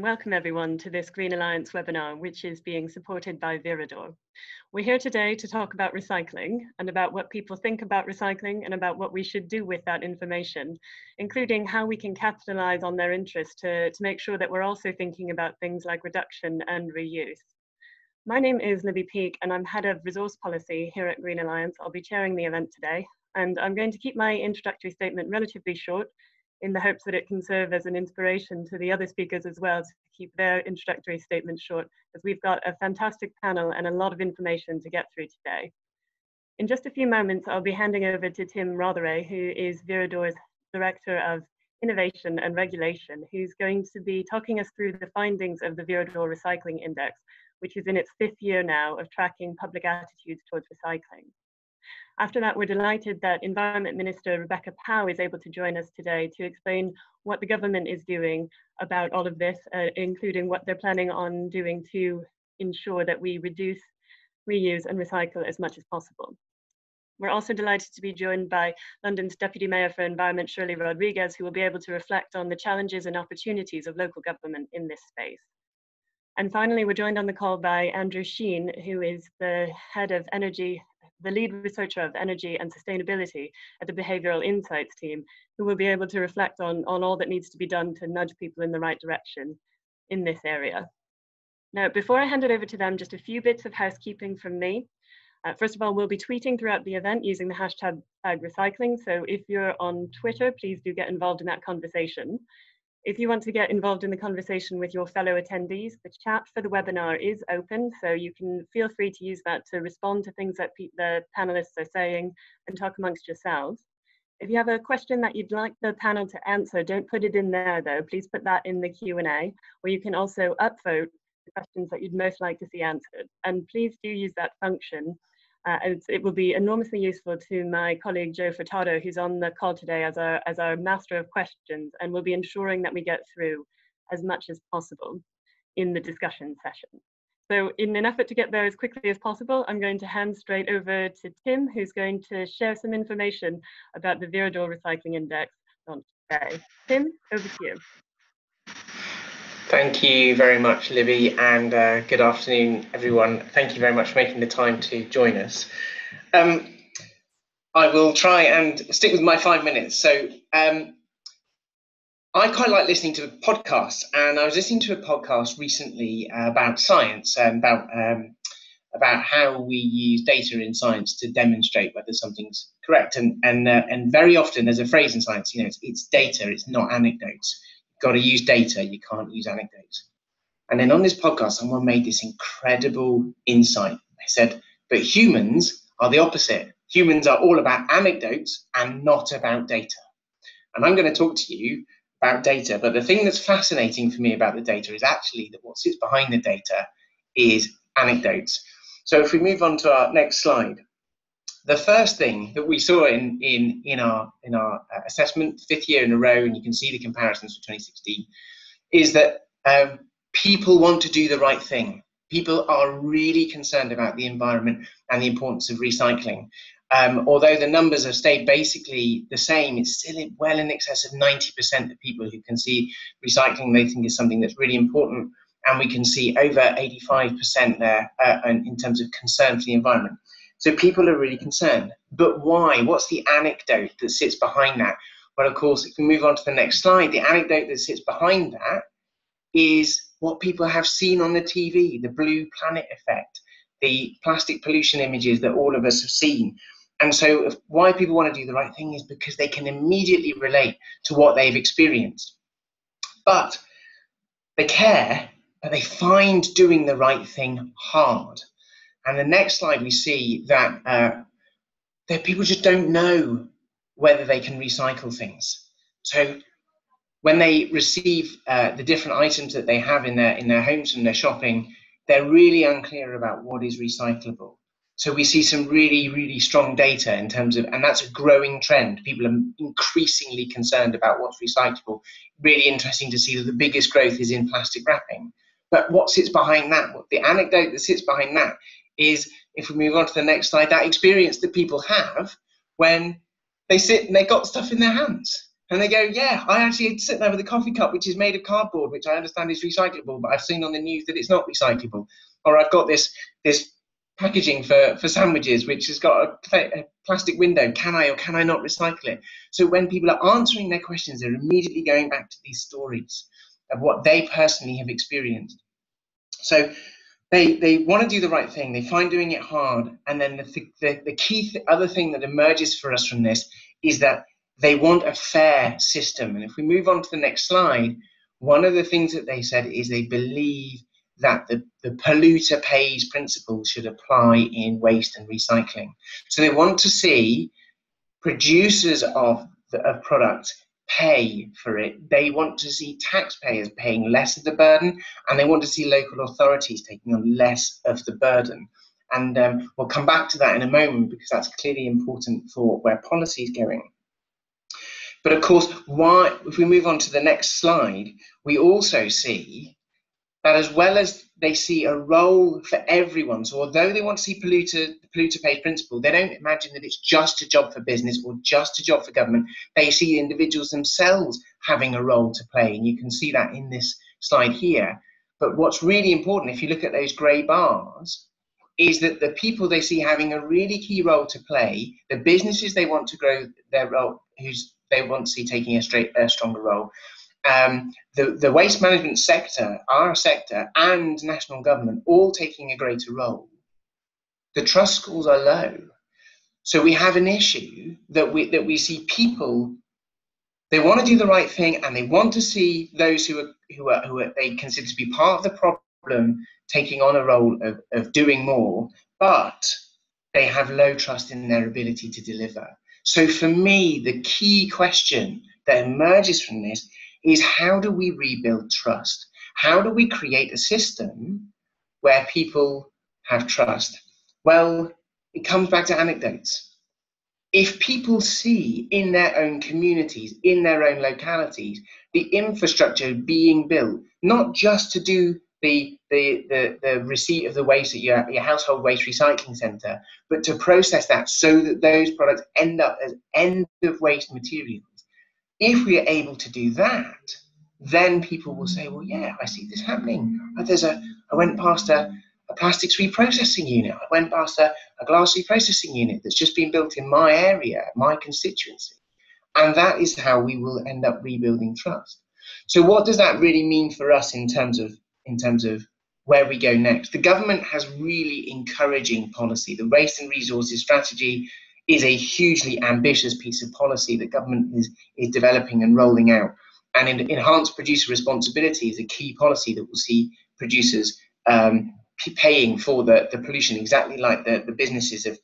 Welcome everyone to this Green Alliance webinar, which is being supported by Viridor. We're here today to talk about recycling and about what people think about recycling and about what we should do with that information, including how we can capitalize on their interest to make sure that we're also thinking about things like reduction and reuse. My name is Libby Peake and I'm Head of Resource Policy here at Green Alliance. I'll be chairing the event today, and I'm going to keep my introductory statement relatively short in the hopes that it can serve as an inspiration to the other speakers as well to keep their introductory statements short, as we've got a fantastic panel and a lot of information to get through today. In just a few moments, I'll be handing over to Tim Rotheray, who is Viridor's Director of Innovation and Regulation, who's going to be talking us through the findings of the Viridor Recycling Index, which is in its 5th year now of tracking public attitudes towards recycling. After that, we're delighted that Environment Minister Rebecca Pow is able to join us today to explain what the government is doing about all of this, including what they're planning on doing to ensure that we reduce, reuse and recycle as much as possible. We're also delighted to be joined by London's Deputy Mayor for Environment, Shirley Rodrigues, who will be able to reflect on the challenges and opportunities of local government in this space. And finally, we're joined on the call by Andrew Schein, who is the lead researcher of energy and sustainability at the Behavioural Insights Team, who will be able to reflect on all that needs to be done to nudge people in the right direction in this area. Now, before I hand it over to them, just a few bits of housekeeping from me. First of all, we'll be tweeting throughout the event using the hashtag recycling. So if you're on Twitter, please do get involved in that conversation. If you want to get involved in the conversation with your fellow attendees, the chat for the webinar is open, so you can feel free to use that to respond to things that the panelists are saying and talk amongst yourselves. If you have a question that you'd like the panel to answer, don't put it in there though, please put that in the Q&A, where you can also upvote the questions that you'd most like to see answered. And please do use that function. It will be enormously useful to my colleague Joe Furtado, who's on the call today as our master of questions, and will be ensuring that we get through as much as possible in the discussion session. So in an effort to get there as quickly as possible, I'm going to hand straight over to Tim, who's going to share some information about the Viridor Recycling Index on today. Tim, over to you. Thank you very much, Libby, and good afternoon, everyone. Thank you very much for making the time to join us. I will try and stick with my 5 minutes. So I quite like listening to podcasts, and I was listening to a podcast recently about science and about how we use data in science to demonstrate whether something's correct. And very often there's a phrase in science, you know, it's data, it's not anecdotes. Got to use data, you can't use anecdotes. And then on this podcast, someone made this incredible insight. They said, but humans are the opposite. Humans are all about anecdotes and not about data. And I'm going to talk to you about data, but the thing that's fascinating for me about the data is actually that what sits behind the data is anecdotes. So if we move on to our next slide. The first thing that we saw in our assessment, 5th year in a row, and you can see the comparisons for 2016, is that people want to do the right thing. People are really concerned about the environment and the importance of recycling. Although the numbers have stayed basically the same, it's still well in excess of 90% of people who can see recycling they think is something that's really important, and we can see over 85% there in terms of concern for the environment. So people are really concerned. But why? What's the anecdote that sits behind that? Well, of course, if we move on to the next slide, the anecdote that sits behind that is what people have seen on the TV, the blue planet effect, the plastic pollution images that all of us have seen. And so why people want to do the right thing is because they can immediately relate to what they've experienced. But they care, but they find doing the right thing hard. And the next slide, we see that people just don't know whether they can recycle things. So when they receive the different items that they have in their homes and their shopping, they're really unclear about what is recyclable. So we see some really, really strong data in terms of, and that's a growing trend. People are increasingly concerned about what's recyclable. Really interesting to see that the biggest growth is in plastic wrapping. But what sits behind that, what the anecdote that sits behind that is, if we move on to the next slide, that experience that people have when they sit and they've got stuff in their hands. And they go, yeah, I actually sit there with a coffee cup, which is made of cardboard, which I understand is recyclable, but I've seen on the news that it's not recyclable. Or I've got this packaging for sandwiches, which has got a plastic window. Can I or can I not recycle it? So when people are answering their questions, they're immediately going back to these stories of what they personally have experienced. So they want to do the right thing. They find doing it hard. And then the key other thing that emerges for us from this is that they want a fair system. And if we move on to the next slide, one of the things that they said is they believe that the polluter pays principle should apply in waste and recycling. So they want to see producers of products pay for it. They want to see taxpayers paying less of the burden, and they want to see local authorities taking on less of the burden. And we'll come back to that in a moment, because that's clearly important for where policy is going. But of course, if we move on to the next slide, we also see that as well as they see a role for everyone. So although they want to see polluter pays principle, they don't imagine that it's just a job for business or just a job for government. They see individuals themselves having a role to play. And you can see that in this slide here. But what's really important, if you look at those grey bars, is that the people they see having a really key role to play, the businesses they want to grow their role, they want to see taking a stronger role, the waste management sector, our sector, and national government all taking a greater role, the trust scores are low. So we have an issue that we see people, they want to do the right thing, and they want to see those who they consider to be part of the problem taking on a role of doing more, but they have low trust in their ability to deliver. So for me, the key question that emerges from this is, how do we rebuild trust? How do we create a system where people have trust? Well, it comes back to anecdotes. If people see in their own communities, in their own localities, the infrastructure being built, not just to do the receipt of the waste at your household waste recycling centre, but to process that so that those products end up as end of waste materials. If we are able to do that, then people will say, well, yeah, I see this happening. I went past a plastics reprocessing unit. I went past a glass reprocessing unit that's just been built in my area, my constituency. And that is how we will end up rebuilding trust. So what does that really mean for us in terms of where we go next? The government has really encouraging policy. The waste and resources strategy is a hugely ambitious piece of policy that government is developing and rolling out. And enhanced producer responsibility is a key policy that will see producers paying for the pollution, exactly like the businesses of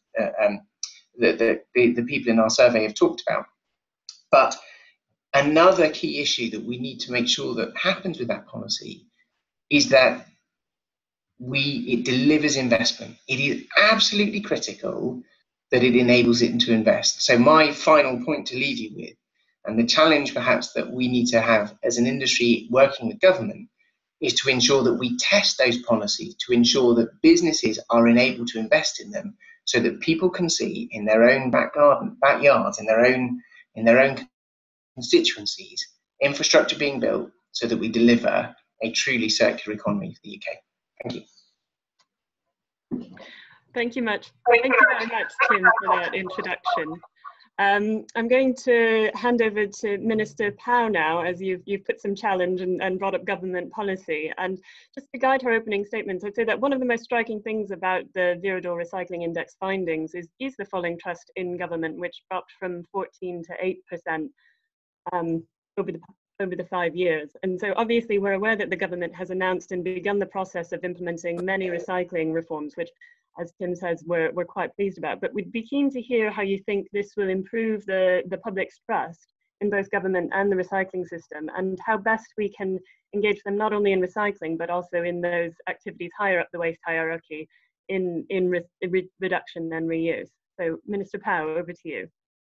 the people in our survey have talked about. But another key issue that we need to make sure that happens with that policy is that it delivers investment. It is absolutely critical that it enables it to invest. So my final point to leave you with, and the challenge perhaps that we need to have as an industry working with government, is to ensure that we test those policies, to ensure that businesses are enabled to invest in them, so that people can see in their own backyards, in their own constituencies, infrastructure being built so that we deliver a truly circular economy for the UK. Thank you. Thank you very much, Tim, for that introduction. I'm going to hand over to Minister Pow now, as you've put some challenge and brought up government policy. And just to guide her opening statements, I'd say that one of the most striking things about the Viridor Recycling Index findings is the falling trust in government, which dropped from 14 to 8% over the 5 years. And so obviously we're aware that the government has announced and begun the process of implementing many recycling reforms, which, as Tim says, we're quite pleased about. But we'd be keen to hear how you think this will improve the public's trust in both government and the recycling system, and how best we can engage them not only in recycling, but also in those activities higher up the waste hierarchy in reduction and reuse. So Minister Pow, over to you.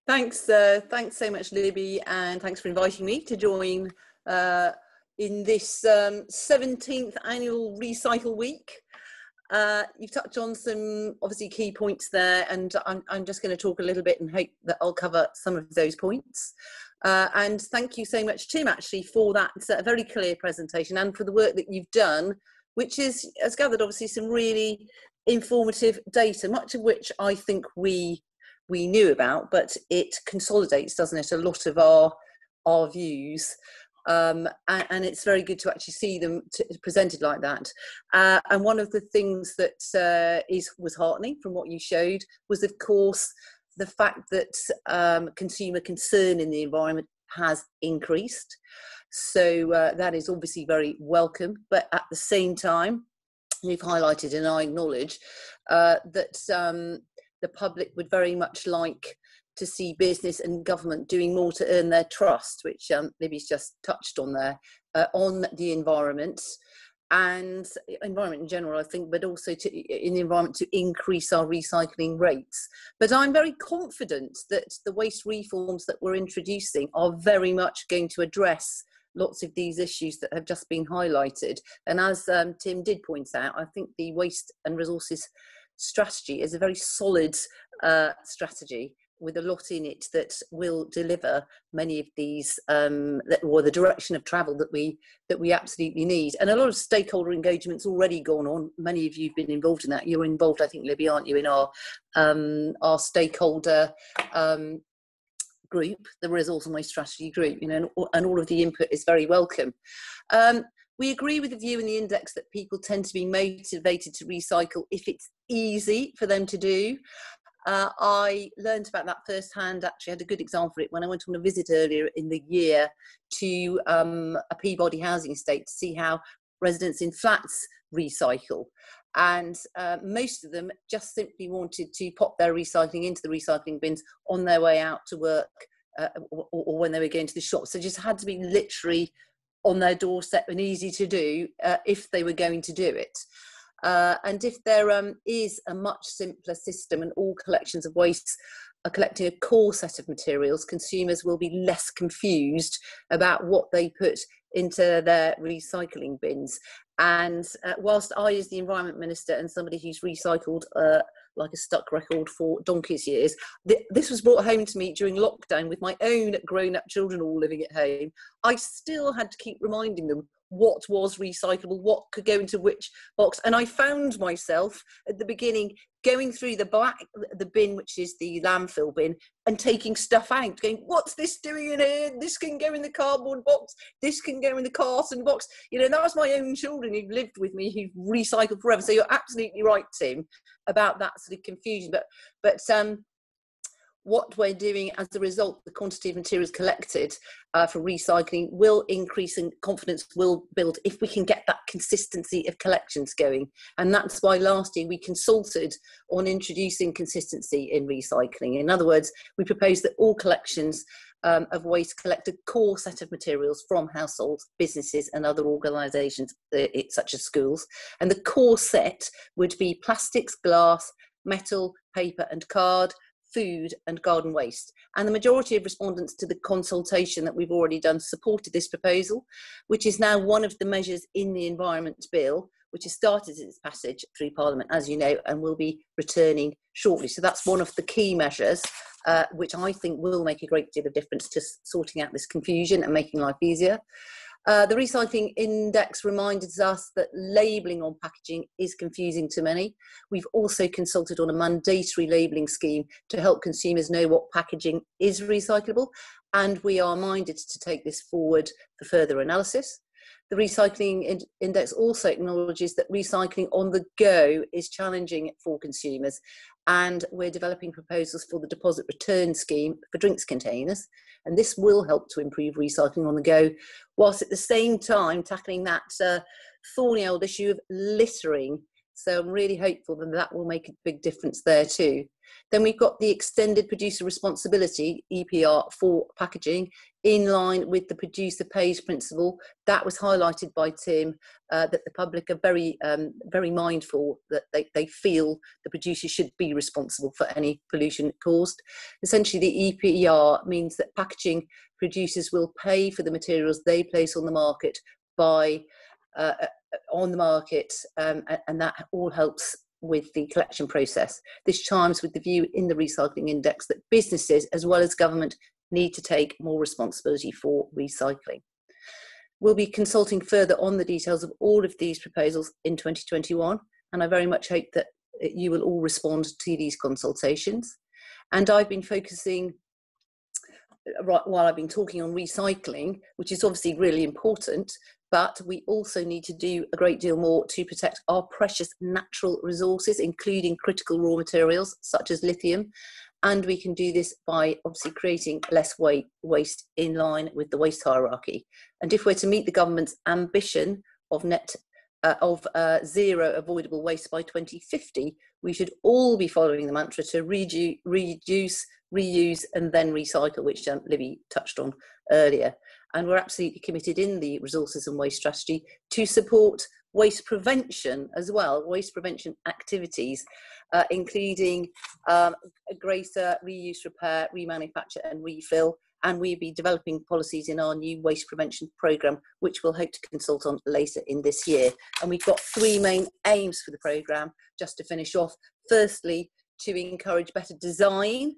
Thanks so much, Libby, and thanks for inviting me to join in this 17th annual Recycle Week. You've touched on some obviously key points there, and I'm just going to talk a little bit and hope that I'll cover some of those points. And thank you so much, Tim, actually, for that very clear presentation and for the work that you've done, which has gathered obviously some really informative data, much of which I think we knew about, but it consolidates, doesn't it, a lot of our views. And it's very good to actually see them presented like that. And one of the things that was heartening from what you showed was, of course, the fact that consumer concern in the environment has increased. So that is obviously very welcome. But at the same time, you've highlighted, and I acknowledge, that the public would very much like to see business and government doing more to earn their trust, which Libby's just touched on there, on the environment and environment in general, I think, but also in the environment to increase our recycling rates. But I'm very confident that the waste reforms that we're introducing are very much going to address lots of these issues that have just been highlighted. And as Tim did point out, I think the waste and resources strategy is a very solid strategy with a lot in it that will deliver many of these, or the direction of travel that we absolutely need. And a lot of stakeholder engagement's already gone on. Many of you have been involved in that. You're involved, I think, Libby, aren't you, in our stakeholder group, the Resource and Waste Strategy group, you know, and all of the input is very welcome. We agree with the view in the index that people tend to be motivated to recycle if it's easy for them to do. I learned about that firsthand. Actually, I had a good example of it when I went on a visit earlier in the year to a Peabody housing estate to see how residents in flats recycle. And most of them just simply wanted to pop their recycling into the recycling bins on their way out to work or when they were going to the shop. So it just had to be literally on their doorstep and easy to do if they were going to do it. And if there is a much simpler system and all collections of waste are collecting a core set of materials, consumers will be less confused about what they put into their recycling bins. And whilst I, as the Environment Minister and somebody who's recycled like a stuck record for donkey's years, this was brought home to me during lockdown with my own grown-up children all living at home, I still had to keep reminding them what was recyclable, what could go into which box. And I found myself at the beginning going through the bin, which is the landfill bin, and taking stuff out, going, what's this doing in here? This can go in the cardboard box, this can go in the carton box. You know, that was my own children who've lived with me, who've recycled forever. So you're absolutely right, Tim, about that sort of confusion. But what we're doing as a result, the quantity of materials collected for recycling will increase and confidence will build if we can get that consistency of collections going. And that's why last year we consulted on introducing consistency in recycling. In other words, we proposed that all collections of waste collect a core set of materials from households, businesses and other organisations such as schools. And the core set would be plastics, glass, metal, paper and card, food and garden waste. And the majority of respondents to the consultation that we've already done supported this proposal, which is now one of the measures in the Environment Bill, which has started its passage through Parliament, as you know, and will be returning shortly. So that's one of the key measures, which I think will make a great deal of difference to sorting out this confusion and making life easier. The recycling index reminds us that labelling on packaging is confusing to many. We've also consulted on a mandatory labelling scheme to help consumers know what packaging is recyclable, and we are minded to take this forward for further analysis. The recycling index also acknowledges that recycling on the go is challenging for consumers, and we're developing proposals for the deposit return scheme for drinks containers, and this will help to improve recycling on the go, whilst at the same time tackling that thorny old issue of littering. So I'm really hopeful that that will make a big difference there too. Then we've got the extended producer responsibility, EPR, for packaging, in line with the producer pays principle. That was highlighted by Tim, that the public are very mindful that they feel the producer should be responsible for any pollution caused. Essentially, the EPR means that packaging producers will pay for the materials they place on the market by on the market, and that all helps with the collection process. This chimes with the view in the recycling index that businesses as well as government need to take more responsibility for recycling. We'll be consulting further on the details of all of these proposals in 2021, and I very much hope that you will all respond to these consultations. And I've been focusing, while I've been talking, on recycling, which is obviously really important, but we also need to do a great deal more to protect our precious natural resources, including critical raw materials such as lithium. And we can do this by obviously creating less waste in line with the waste hierarchy. And if we're to meet the government's ambition of zero avoidable waste by 2050, we should all be following the mantra to reduce, reuse, and then recycle, which Libby touched on earlier. And we're absolutely committed in the resources and waste strategy to support waste prevention as well, waste prevention activities, including greater reuse, repair, remanufacture and refill. And we'll be developing policies in our new waste prevention programme, which we'll hope to consult on later in this year. And we've got 3 main aims for the programme, just to finish off. Firstly, to encourage better design,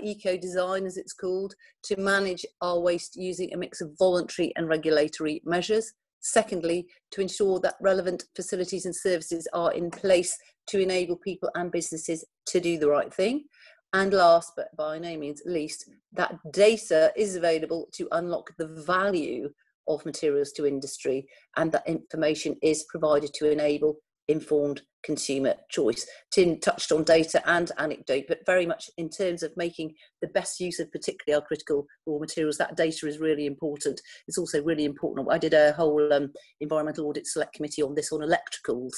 eco-design as it's called, to manage our waste using a mix of voluntary and regulatory measures. Secondly, to ensure that relevant facilities and services are in place to enable people and businesses to do the right thing. And last, but by no means least, that data is available to unlock the value of materials to industry, and that information is provided to enable informed consumer choice. Tim touched on data and anecdote, but very much in terms of making the best use of particularly our critical raw materials, that data is really important. It's also really important. I did a whole environmental audit select committee on this, on electricals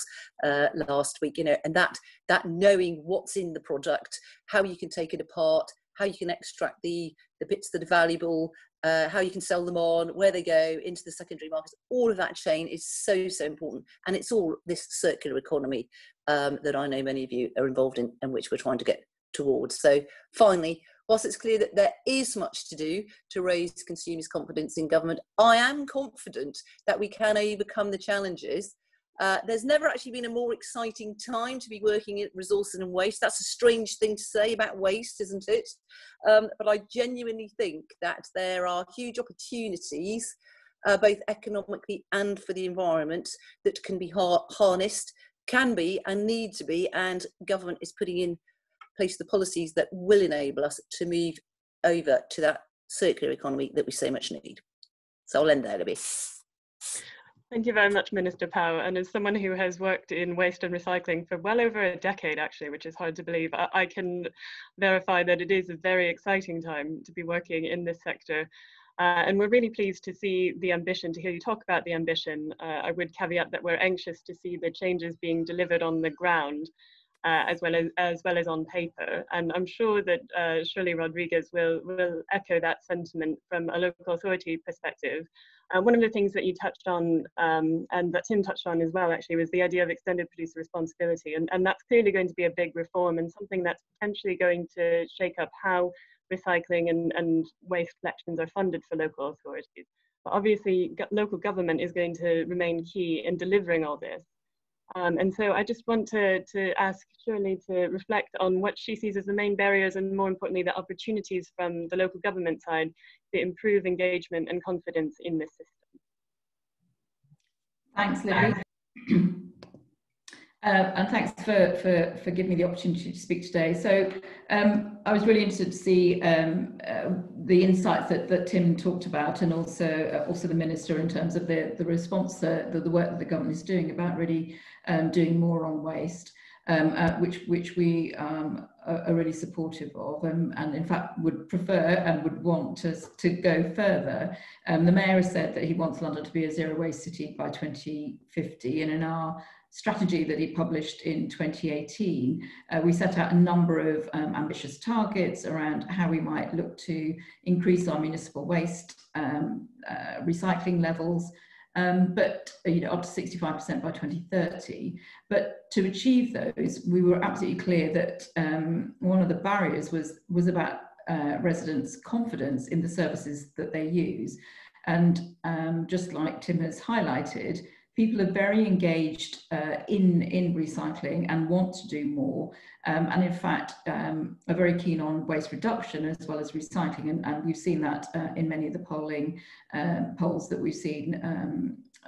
last week, and that knowing what's in the product, how you can take it apart, how you can extract the bits that are valuable, how you can sell them on, where they go into the secondary markets. All of that chain is so important, and it's all this circular economy that I know many of you are involved in, and which we're trying to get towards. So finally, whilst it's clear that there is much to do to raise consumers' confidence in government, I am confident that we can overcome the challenges. There's never actually been a more exciting time to be working in resources and waste. That's a strange thing to say about waste, isn't it? But I genuinely think that there are huge opportunities, both economically and for the environment, that can be harnessed, can be and need to be, and government is putting in place the policies that will enable us to move over to that circular economy that we so much need. So I'll end there, Libby. Thank you very much, Minister Pow. And as someone who has worked in waste and recycling for well over a decade, actually, which is hard to believe, I can verify that it is a very exciting time to be working in this sector. And we're really pleased to see the ambition, to hear you talk about the ambition. I would caveat that we're anxious to see the changes being delivered on the ground, as well as on paper. And I'm sure that Shirley Rodrigues will echo that sentiment from a local authority perspective. One of the things that you touched on, and that Tim touched on as well, actually, was the idea of extended producer responsibility. And that's clearly going to be a big reform, and something that's potentially going to shake up how recycling and waste collections are funded for local authorities. But obviously, local government is going to remain key in delivering all this. And so I just want to ask Shirley to reflect on what she sees as the main barriers, and more importantly, the opportunities from the local government side to improve engagement and confidence in this system. Thanks, Libby. And thanks for giving me the opportunity to speak today. So I was really interested to see the insights that Tim talked about, and also the Minister, in terms of the response, the work that the government is doing about really doing more on waste, which we are really supportive of, and in fact would prefer and would want to go further. The Mayor has said that he wants London to be a zero waste city by 2050, and in our strategy that he published in 2018, we set out a number of ambitious targets around how we might look to increase our municipal waste recycling levels, but up to 65% by 2030. But to achieve those, we were absolutely clear that one of the barriers was about residents' confidence in the services that they use. And just like Tim has highlighted, people are very engaged in recycling and want to do more, and in fact are very keen on waste reduction as well as recycling, and we've seen that in many of the polls that we've seen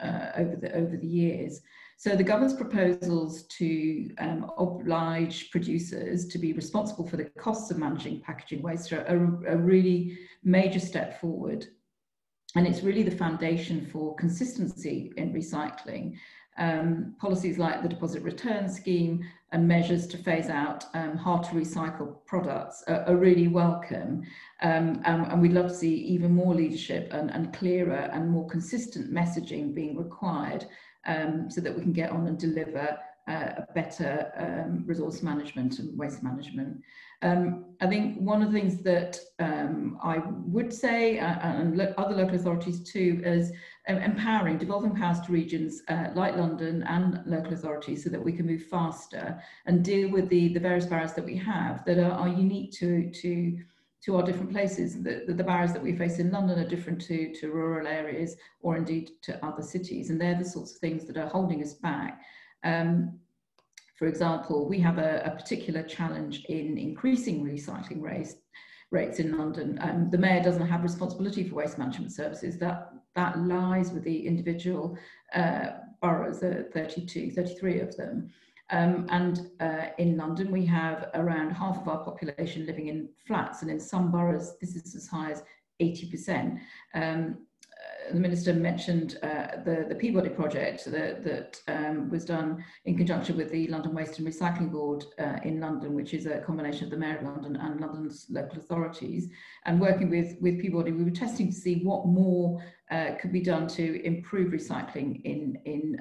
over the years. So the government's proposals to oblige producers to be responsible for the costs of managing packaging waste are a really major step forward. And it's really the foundation for consistency in recycling. Policies like the deposit return scheme and measures to phase out hard to recycle products are really welcome. And we'd love to see even more leadership and clearer and more consistent messaging being required, so that we can get on and deliver a better resource management and waste management. I think one of the things that I would say, and other local authorities too, is empowering, devolving powers to regions like London and local authorities so that we can move faster and deal with the various barriers that we have that are unique to our different places. The barriers that we face in London are different to rural areas or indeed to other cities, and they're the sorts of things that are holding us back. For example, we have a particular challenge in increasing recycling rates in London. The Mayor doesn't have responsibility for waste management services. That lies with the individual boroughs, 33 of them. And in London, we have around half of our population living in flats, and in some boroughs, this is as high as 80%. The Minister mentioned the Peabody project that was done in conjunction with the London Waste and Recycling Board in London, which is a combination of the Mayor of London and London's local authorities. And working with Peabody, we were testing to see what more could be done to improve recycling in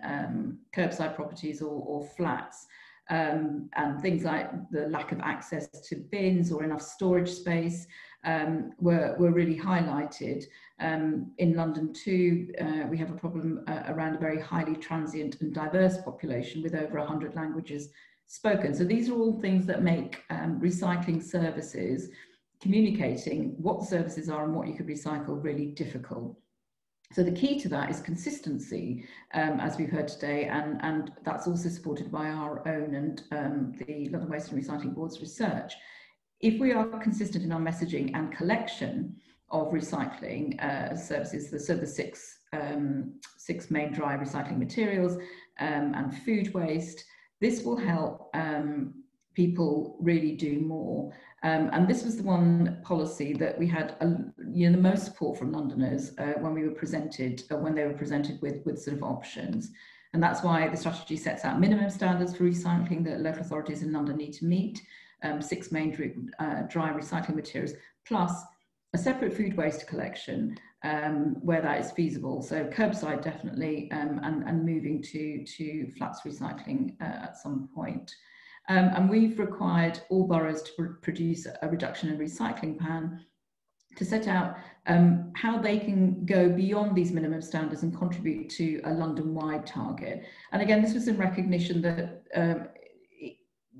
curbside properties or flats. And things like the lack of access to bins or enough storage space were really highlighted. In London too, we have a problem around a very highly transient and diverse population with over 100 languages spoken. So these are all things that make recycling services, communicating what the services are and what you could recycle, really difficult. So the key to that is consistency, as we've heard today, and that's also supported by our own and the London Waste and Recycling Board's research. If we are consistent in our messaging and collection of recycling services, so the six main dry recycling materials and food waste, this will help people really do more. And this was the one policy that we had the most support from Londoners when they were presented with sort of options. And that's why the strategy sets out minimum standards for recycling that local authorities in London need to meet, 6 main dry recycling materials, plus a separate food waste collection where that is feasible. So curbside definitely, and moving to flats recycling at some point. And we've required all boroughs to produce a reduction in recycling plan to set out how they can go beyond these minimum standards and contribute to a London-wide target. And again, this was in recognition that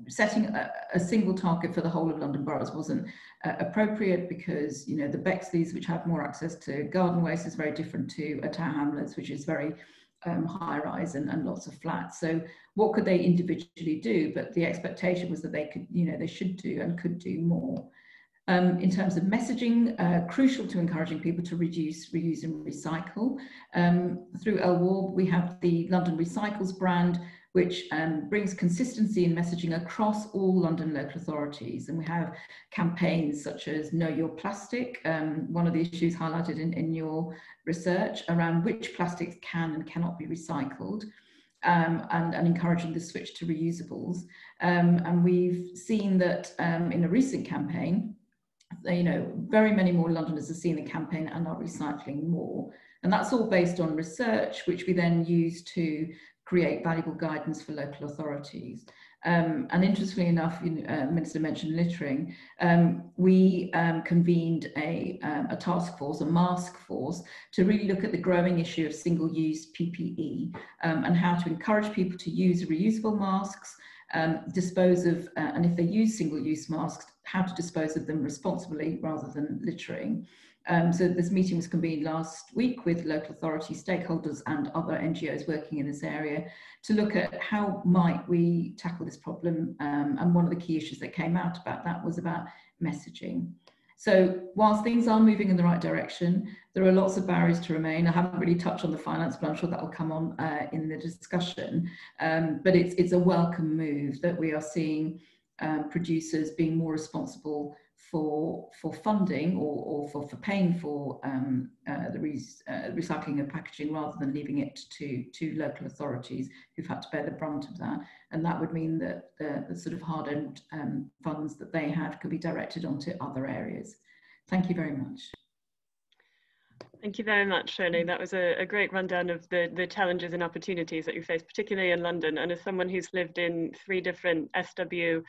setting a single target for the whole of London boroughs wasn't appropriate, because the Bexleys, which have more access to garden waste, is very different to a Tower Hamlets, which is very high rise and lots of flats. So what could they individually do? But the expectation was that they could, they should do and could do more. In terms of messaging, crucial to encouraging people to reduce, reuse and recycle. Through LWARB, we have the London Recycles brand, which brings consistency in messaging across all London local authorities. And we have campaigns such as Know Your Plastic, one of the issues highlighted in your research around which plastics can and cannot be recycled, and encouraging the switch to reusables. And we've seen that in a recent campaign, very many more Londoners have seen the campaign and are recycling more. And that's all based on research, which we then use to create valuable guidance for local authorities. And interestingly enough, the Minister mentioned littering. We convened a task force, a mask force, to really look at the growing issue of single-use PPE and how to encourage people to use reusable masks, dispose of, and if they use single-use masks, how to dispose of them responsibly rather than littering. So this meeting was convened last week with local authorities, stakeholders and other NGOs working in this area to look at how might we tackle this problem. And one of the key issues that came out about that was about messaging. So whilst things are moving in the right direction, there are lots of barriers to remain. I haven't really touched on the finance, but I'm sure that will come on in the discussion. But it's a welcome move that we are seeing producers being more responsible for funding or for paying for the recycling of packaging rather than leaving it to local authorities who've had to bear the brunt of that. And that would mean that the sort of hard-earned funds that they have could be directed onto other areas. Thank you very much. Thank you very much, Shirley. That was a great rundown of the challenges and opportunities that you face, particularly in London. And as someone who's lived in 3 different SW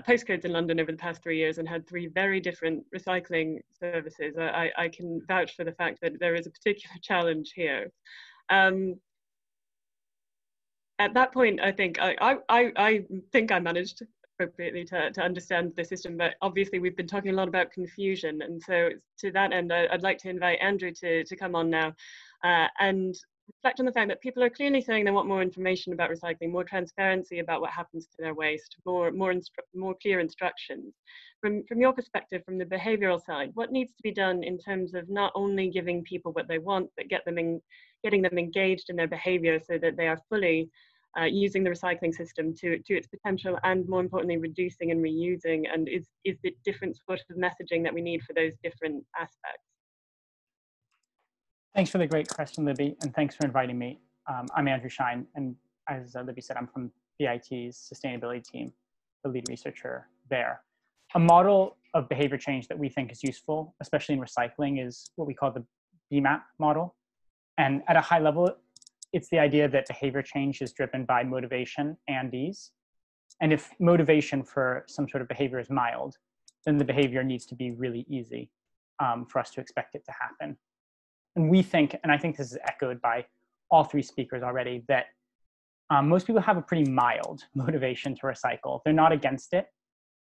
postcodes in London over the past 3 years and had 3 very different recycling services, I can vouch for the fact that there is a particular challenge here. At that point, I think I think I managed appropriately to understand the system, but obviously we've been talking a lot about confusion, and so to that end, I'd like to invite Andrew to come on now and reflect on the fact that people are clearly saying they want more information about recycling, more transparency about what happens to their waste, more clear instructions. From your perspective, from the behavioural side, what needs to be done in terms of not only giving people what they want, but getting them engaged in their behaviour so that they are fully using the recycling system to its potential, and more importantly, reducing and reusing, and is the different sort of messaging that we need for those different aspects? Thanks for the great question, Libby, and thanks for inviting me. I'm Andrew Schein, and as Libby said, I'm from BIT's sustainability team, the lead researcher there. A model of behavior change that we think is useful, especially in recycling, is what we call the BMAP model. And at a high level, it's the idea that behavior change is driven by motivation and ease. And if motivation for some sort of behavior is mild, then the behavior needs to be really easy for us to expect it to happen. And we think, and I think this is echoed by all 3 speakers already, that most people have a pretty mild motivation to recycle. They're not against it,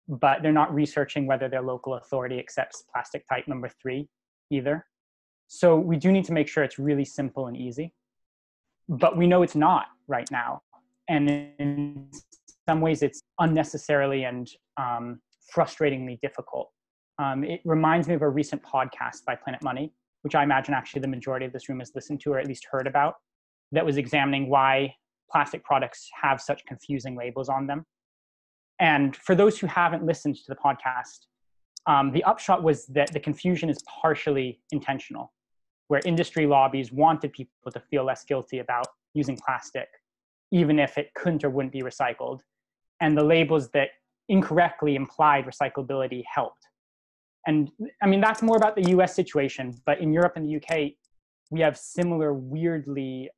but they're not researching whether their local authority accepts plastic type number 3 either. So we do need to make sure it's really simple and easy. But we know it's not right now. And in some ways it's unnecessarily and frustratingly difficult. It reminds me of a recent podcast by Planet Money, which I imagine actually the majority of this room has listened to or at least heard about, that was examining why plastic products have such confusing labels on them. And for those who haven't listened to the podcast, the upshot was that the confusion is partially intentional, where industry lobbies wanted people to feel less guilty about using plastic, even if it couldn't or wouldn't be recycled. And the labels that incorrectly implied recyclability helped. And I mean, that's more about the US situation, but in Europe and the UK, we have similar weirdly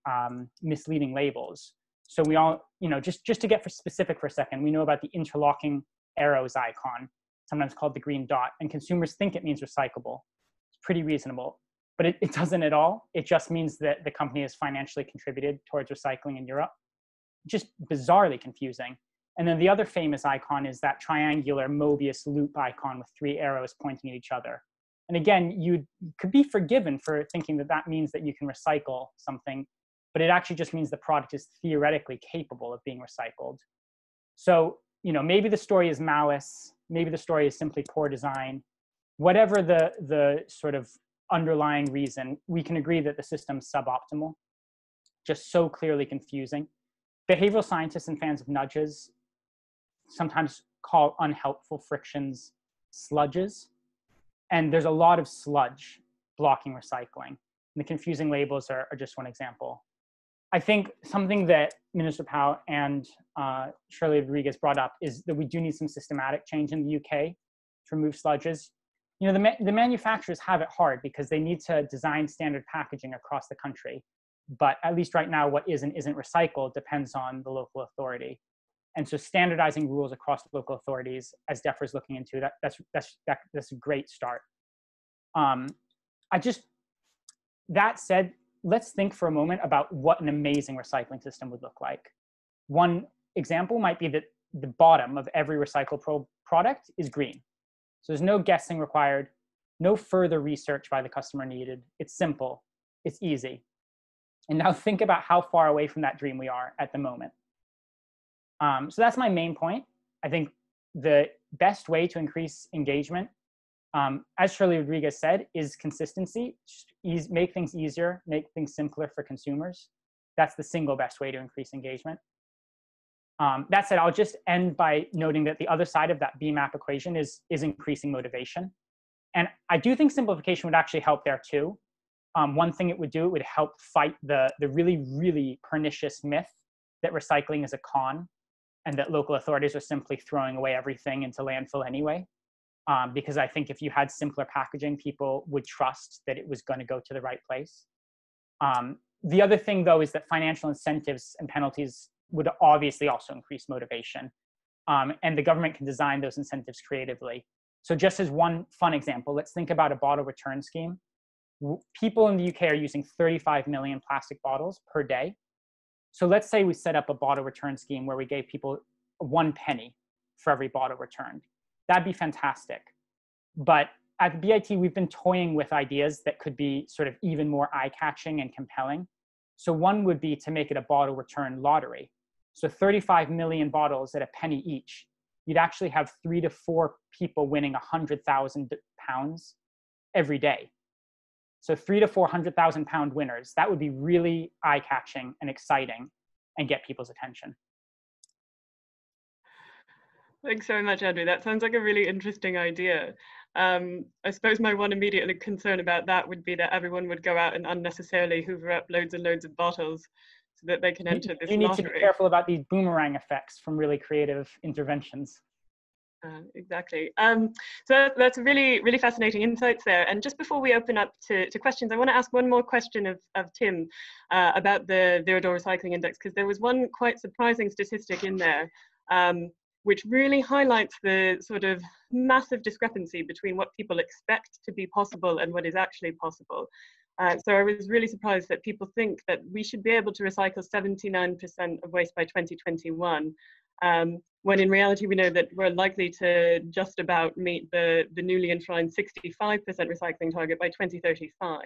misleading labels. So we all, just to get specific for a second, we know about the interlocking arrows icon, sometimes called the green dot, and consumers think it means recyclable. It's pretty reasonable. But it doesn't at all. It just means that the company has financially contributed towards recycling in Europe. Just bizarrely confusing. And then the other famous icon is that triangular Mobius loop icon with 3 arrows pointing at each other. And again, you could be forgiven for thinking that that means that you can recycle something, but it actually just means the product is theoretically capable of being recycled. So, maybe the story is malice, maybe the story is simply poor design. Whatever the sort of underlying reason, we can agree that the system's suboptimal, just so clearly confusing. Behavioral scientists and fans of nudges sometimes call unhelpful frictions sludges. And there's a lot of sludge blocking recycling. And the confusing labels are just one example. I think something that Minister Pow and Shirley Rodrigues brought up is that we do need some systematic change in the UK to remove sludges. The manufacturers have it hard because they need to design standard packaging across the country. But at least right now, what is and isn't recycled depends on the local authority. And so standardizing rules across local authorities, as DEFRA is looking into, that's a great start. That said, let's think for a moment about what an amazing recycling system would look like. One example might be that the bottom of every recycled product is green. So there's no guessing required, no further research by the customer needed. It's simple, it's easy. And now think about how far away from that dream we are at the moment. So that's my main point. I think the best way to increase engagement, as Shirley Rodrigues said, is consistency. Just make things easier, make things simpler for consumers. That's the single best way to increase engagement. That said, I'll just end by noting that the other side of that BMAP equation is increasing motivation. And I do think simplification would actually help there too. One thing it would help fight the really, really pernicious myth that recycling is a con and that local authorities are simply throwing away everything into landfill anyway. Because I think if you had simpler packaging, people would trust that it was going to go to the right place. The other thing, though, is that financial incentives and penalties would obviously also increase motivation. And the government can design those incentives creatively. So just as one fun example, let's think about a bottle return scheme. People in the UK are using 35 million plastic bottles per day. So let's say we set up a bottle return scheme where we gave people 1 penny for every bottle returned. That'd be fantastic. But at BIT, we've been toying with ideas that could be sort of even more eye-catching and compelling. So one would be to make it a bottle return lottery. So 35 million bottles at a penny each. You'd actually have 3 to 4 people winning £100,000 every day. So 300,000 to 400,000 pound winners. That would be really eye-catching and exciting and get people's attention. Thanks very much, Andrew. That sounds like a really interesting idea. I suppose my one immediate concern about that would be that everyone would go out and unnecessarily hoover up loads and loads of bottles so that they can enter this lottery. You need to be careful about these boomerang effects from really creative interventions. Exactly. So that's really, really fascinating insights there. And just before we open up to questions, I want to ask one more question of Tim about the Viridor Recycling Index, because there was one quite surprising statistic in there, which really highlights the sort of massive discrepancy between what people expect to be possible and what is actually possible. So I was really surprised that people think that we should be able to recycle 79% of waste by 2021, when in reality we know that we're likely to just about meet the newly enshrined 65% recycling target by 2035.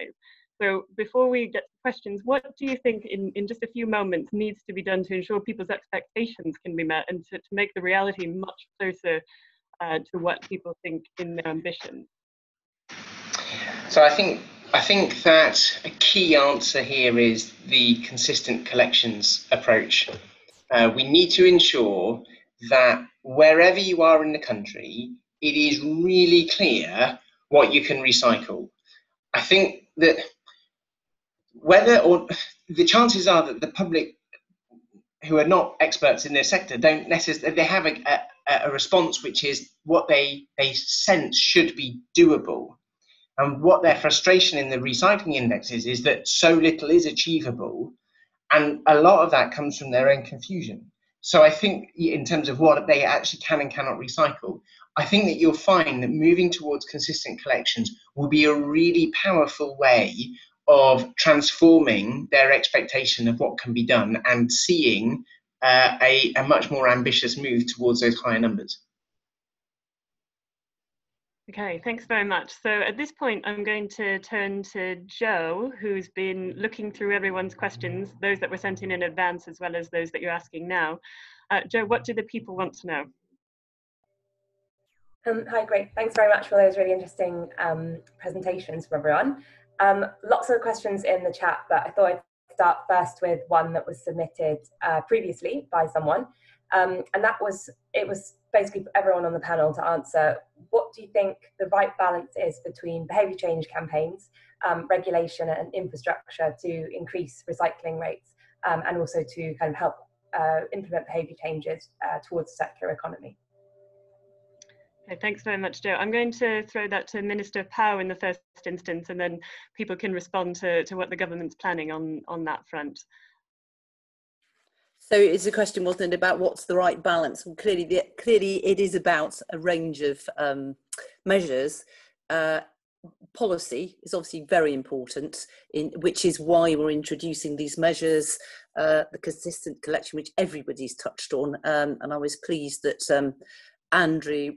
So before we get to questions, what do you think in just a few moments needs to be done to ensure people's expectations can be met and to make the reality much closer to what people think in their ambition? So I think that a key answer here is the consistent collections approach. We need to ensure that wherever you are in the country, it is really clear what you can recycle. I think that the chances are that the public who are not experts in their sector don't necessarily, they have a response which is what they sense should be doable. And what their frustration in the recycling index is that so little is achievable. And a lot of that comes from their own confusion. So I think in terms of what they actually can and cannot recycle, I think that you'll find that moving towards consistent collections will be a really powerful way of transforming their expectation of what can be done and seeing a much more ambitious move towards those higher numbers. Okay, thanks very much. So at this point, I'm going to turn to Joe, who's been looking through everyone's questions, those that were sent in advance, as well as those that you're asking now. Joe, what do the people want to know? Hi, great. Thanks very much for those really interesting presentations from everyone. Lots of questions in the chat, but I thought I'd start first with one that was submitted previously by someone. And it was basically for everyone on the panel to answer, what do you think the right balance is between behaviour change campaigns, regulation and infrastructure to increase recycling rates, and also to kind of help implement behaviour changes towards a circular economy? Okay, thanks very much, Joe. I'm going to throw that to Minister Pow in the first instance, and then people can respond to what the government's planning on that front. So it's a question, wasn't it, about what's the right balance? Well, clearly it is about a range of measures. Policy is obviously very important, which is why we're introducing these measures the consistent collection, which everybody's touched on, and I was pleased that Andrew,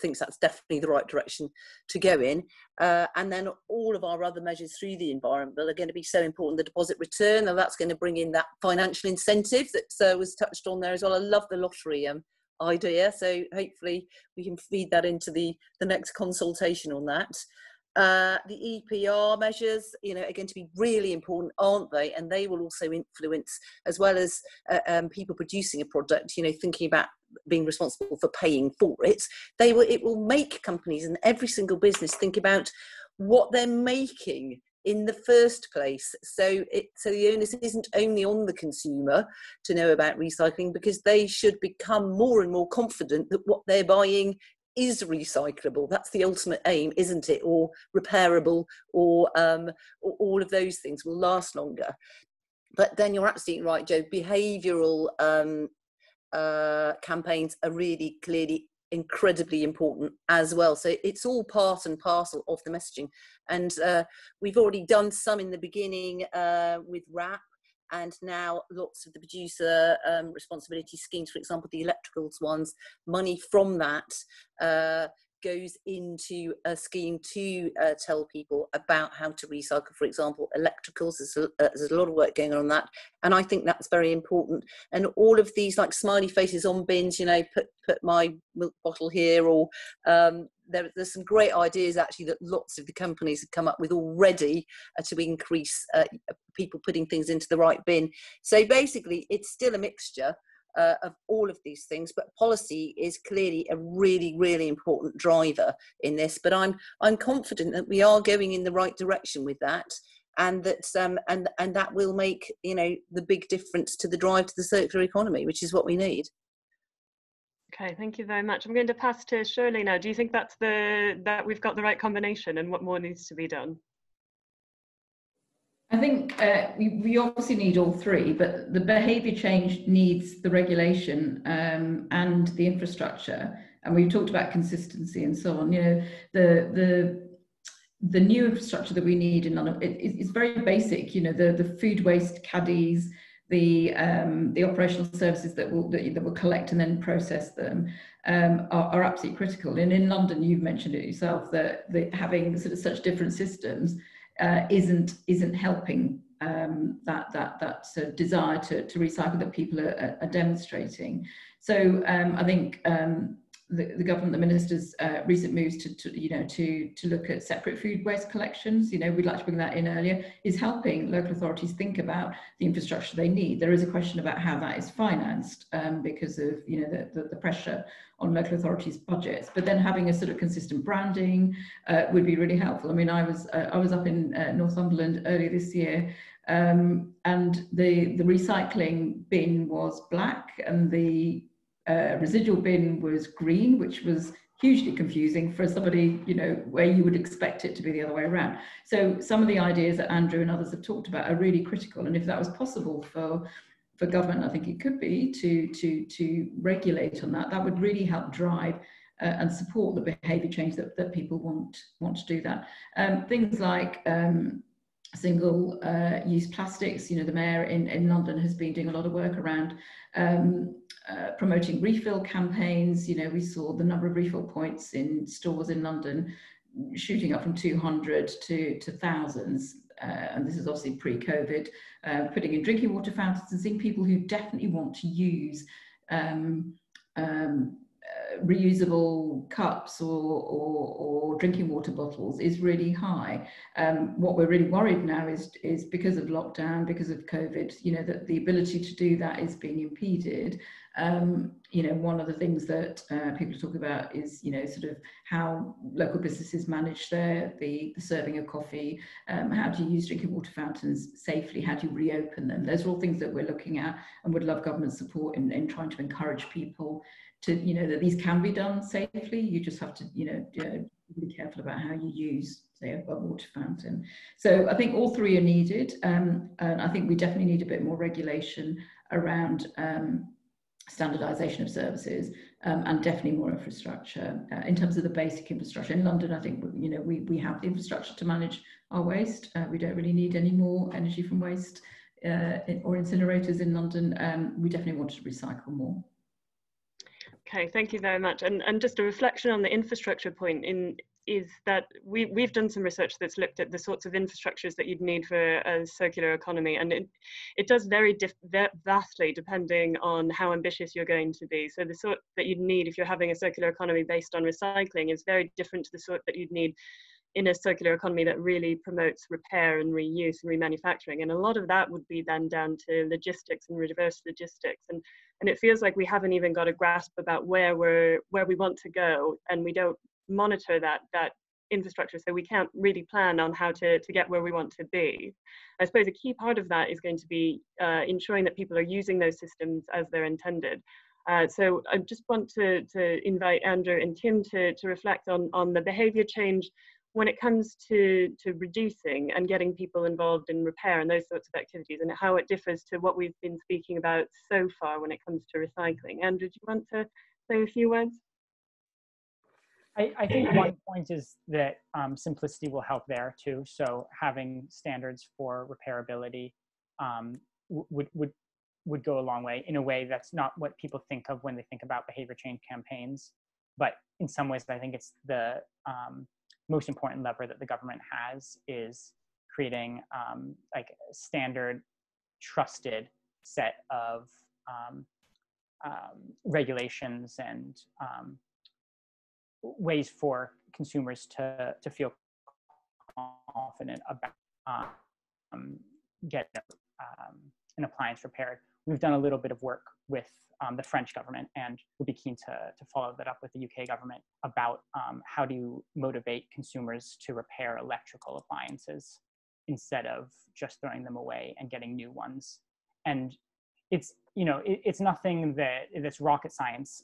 thinks that's definitely the right direction to go in. And then all of our other measures through the Environment Bill are going to be so important. The deposit return, and that's going to bring in that financial incentive that was touched on there as well. I love the lottery idea, so hopefully we can feed that into the next consultation on that. The EPR measures, are going to be really important, aren't they? And they will also influence, as well as people producing a product, thinking about being responsible for paying for it. It will make companies and every single business think about what they're making in the first place. So the onus isn't only on the consumer to know about recycling, because they should become more and more confident that what they're buying is recyclable. That's the ultimate aim, isn't it? Or repairable, or all of those things will last longer. But then you're absolutely right, Joe. Behavioural campaigns are really clearly incredibly important as well. So it's all part and parcel of the messaging. And we've already done some in the beginning with RAP, and now lots of the producer responsibility schemes, for example, the electricals ones, money from that goes into a scheme to tell people about how to recycle, for example, electricals. There's a lot of work going on that, and I think that's very important. And all of these like smiley faces on bins, put my milk bottle here, or there's some great ideas actually that lots of the companies have come up with already to increase people putting things into the right bin. So basically it's still a mixture of all of these things, but policy is clearly a really, really important driver in this. But I'm confident that we are going in the right direction with that, and that and that will make the big difference to the drive to the circular economy, which is what we need. Okay, thank you very much. I'm going to pass to Shirley now. Do you think that we've got the right combination, and what more needs to be done? I think we obviously need all three, but the behaviour change needs the regulation and the infrastructure. And we've talked about consistency and so on. The new infrastructure that we need in London is very basic. The food waste caddies, the operational services that will collect and then process them are absolutely critical. And in London, you've mentioned it yourself, that having sort of such different systems isn't helping that sort of desire to recycle that people are demonstrating. So I think the government, the minister's recent moves to look at separate food waste collections, we'd like to bring that in earlier, is helping local authorities think about the infrastructure they need. There is a question about how that is financed because of the pressure on local authorities' budgets, but then having a sort of consistent branding would be really helpful. I mean, I was up in Northumberland earlier this year, and the recycling bin was black and the residual bin was green, which was hugely confusing for somebody, where you would expect it to be the other way around. So some of the ideas that Andrew and others have talked about are really critical, and if that was possible for government, I think it could be to regulate on that. That would really help drive and support the behaviour change that people want to do that. Things like single-use plastics. The mayor in London has been doing a lot of work around promoting refill campaigns. We saw the number of refill points in stores in London shooting up from 200 to thousands. And this is obviously pre-COVID, putting in drinking water fountains and seeing people who definitely want to use reusable cups or drinking water bottles is really high. What we're really worried now is because of lockdown, because of COVID, that the ability to do that is being impeded. One of the things that people talk about is, sort of how local businesses manage the serving of coffee, how do you use drinking water fountains safely, how do you reopen them? Those are all things that we're looking at and would love government support in trying to encourage people to, that these can be done safely. You just have to, be careful about how you use, say, a water fountain. So I think all three are needed, and I think we definitely need a bit more regulation around standardisation of services, and definitely more infrastructure in terms of the basic infrastructure. In London, I think we have the infrastructure to manage our waste. We don't really need any more energy from waste or incinerators in London, we definitely want to recycle more. Okay, thank you very much. And just a reflection on the infrastructure point is that we've done some research that's looked at the sorts of infrastructures that you'd need for a circular economy, and it does vary vastly depending on how ambitious you're going to be. So the sort that you'd need if you're having a circular economy based on recycling is very different to the sort that you'd need in a circular economy that really promotes repair and reuse and remanufacturing. And a lot of that would be then down to logistics and reverse logistics. And it feels like we haven't even got a grasp about where we want to go, and we don't monitor that infrastructure, so we can't really plan on how to get where we want to be. I suppose a key part of that is going to be ensuring that people are using those systems as they're intended. So I just want to invite Andrew and Tim to reflect on the behaviour change when it comes to reducing and getting people involved in repair and those sorts of activities, and how it differs to what we've been speaking about so far when it comes to recycling. Andrew, do you want to say a few words? I think one point is that simplicity will help there too. So having standards for repairability would go a long way, in a way that's not what people think of when they think about behavior change campaigns. But in some ways, I think it's the most important lever that the government has, is creating like a standard, trusted set of regulations and ways for consumers to feel confident about getting an appliance repaired. We've done a little bit of work with the French government, and we'll be keen to follow that up with the UK government about how do you motivate consumers to repair electrical appliances instead of just throwing them away and getting new ones. And it's, you know, it's nothing that's rocket science,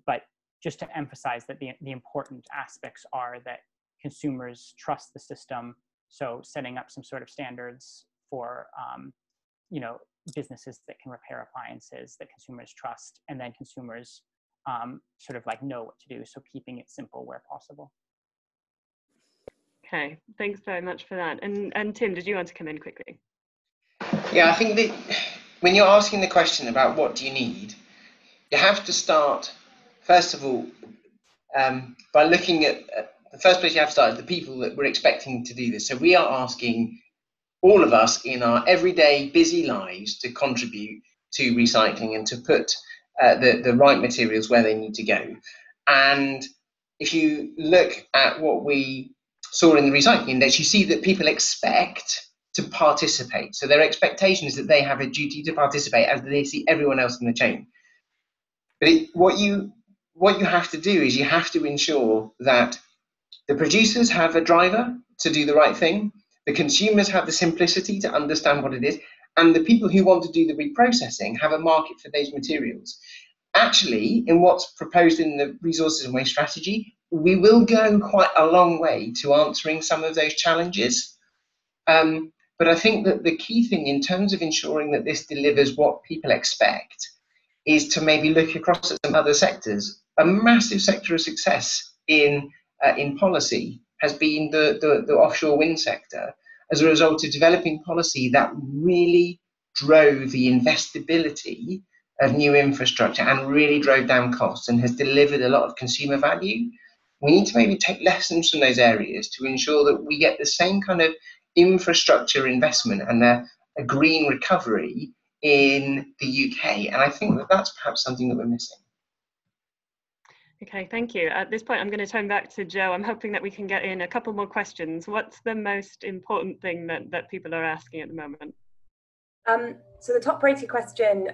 but just to emphasize that the important aspects are that consumers trust the system. So setting up some sort of standards for, you know, businesses that can repair appliances that consumers trust, and then consumers sort of like know what to do. So keeping it simple where possible. Okay, thanks very much for that. And Tim, did you want to come in quickly? Yeah, I think that when you're asking the question about what do you need, you have to start, first of all, by looking at the first place you have to start is the people that we're expecting to do this. So we are asking all of us in our everyday busy lives to contribute to recycling and to put the right materials where they need to go. And if you look at what we saw in the recycling index, you see that people expect to participate. So their expectation is that they have a duty to participate as they see everyone else in the chain. But what you have to do is you have to ensure that the producers have a driver to do the right thing, the consumers have the simplicity to understand what it is, and the people who want to do the reprocessing have a market for those materials. Actually, in what's proposed in the resources and waste strategy, we will go quite a long way to answering some of those challenges. But I think that the key thing in terms of ensuring that this delivers what people expect is to maybe look across at some other sectors. A massive sector of success in policy has been the offshore wind sector, as a result of developing policy that really drove the investability of new infrastructure and really drove down costs and has delivered a lot of consumer value. We need to maybe take lessons from those areas to ensure that we get the same kind of infrastructure investment and a green recovery in the UK. And I think that that's perhaps something that we're missing. Okay, thank you. At this point, I'm going to turn back to Joe. I'm hoping that we can get in a couple more questions. What's the most important thing that people are asking at the moment? So the top rated question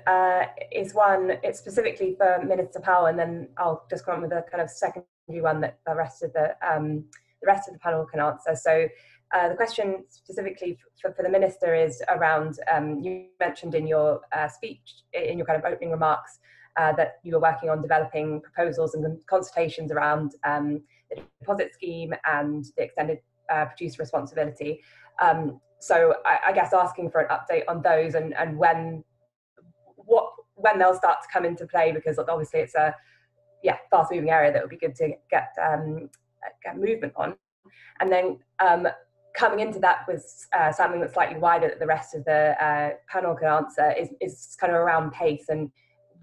is one, it's specifically for Minister Powell, and then I'll just go on with a kind of secondary one that the rest of the panel can answer. So the question specifically for the Minister is around, you mentioned in your speech, in your kind of opening remarks, that you were working on developing proposals and consultations around the deposit scheme and the extended producer responsibility. So I guess asking for an update on those and when they'll start to come into play, because obviously it's a fast moving area that would be good to get movement on. And then coming into that was something that's slightly wider that the rest of the panel can answer is kind of around pace, and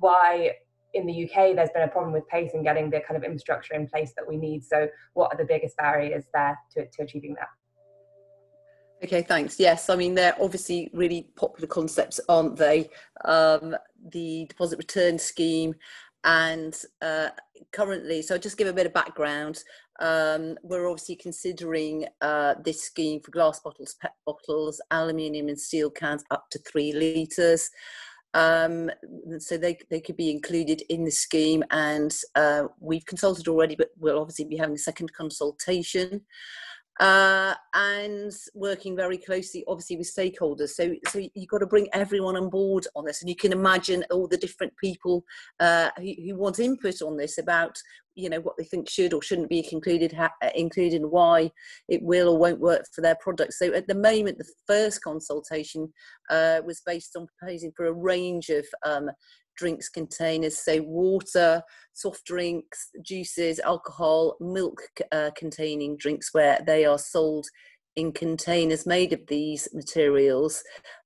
why in the UK there's been a problem with pace and getting the kind of infrastructure in place that we need. So what are the biggest barriers there to achieving that? Okay, thanks. Yes, I mean, they're obviously really popular concepts, aren't they? The deposit return scheme, and currently, so I'll just give a bit of background. We're obviously considering this scheme for glass bottles, PET bottles, aluminium and steel cans up to 3 litres. So they could be included in the scheme, and we've consulted already, but we'll obviously be having a second consultation. And working very closely, obviously, with stakeholders. So you've got to bring everyone on board on this, and you can imagine all the different people who want input on this about, you know, what they think should or shouldn't be included, and why it will or won't work for their products. So at the moment, the first consultation was based on proposing for a range of drinks containers, so water, soft drinks, juices, alcohol, milk containing drinks, where they are sold in containers made of these materials.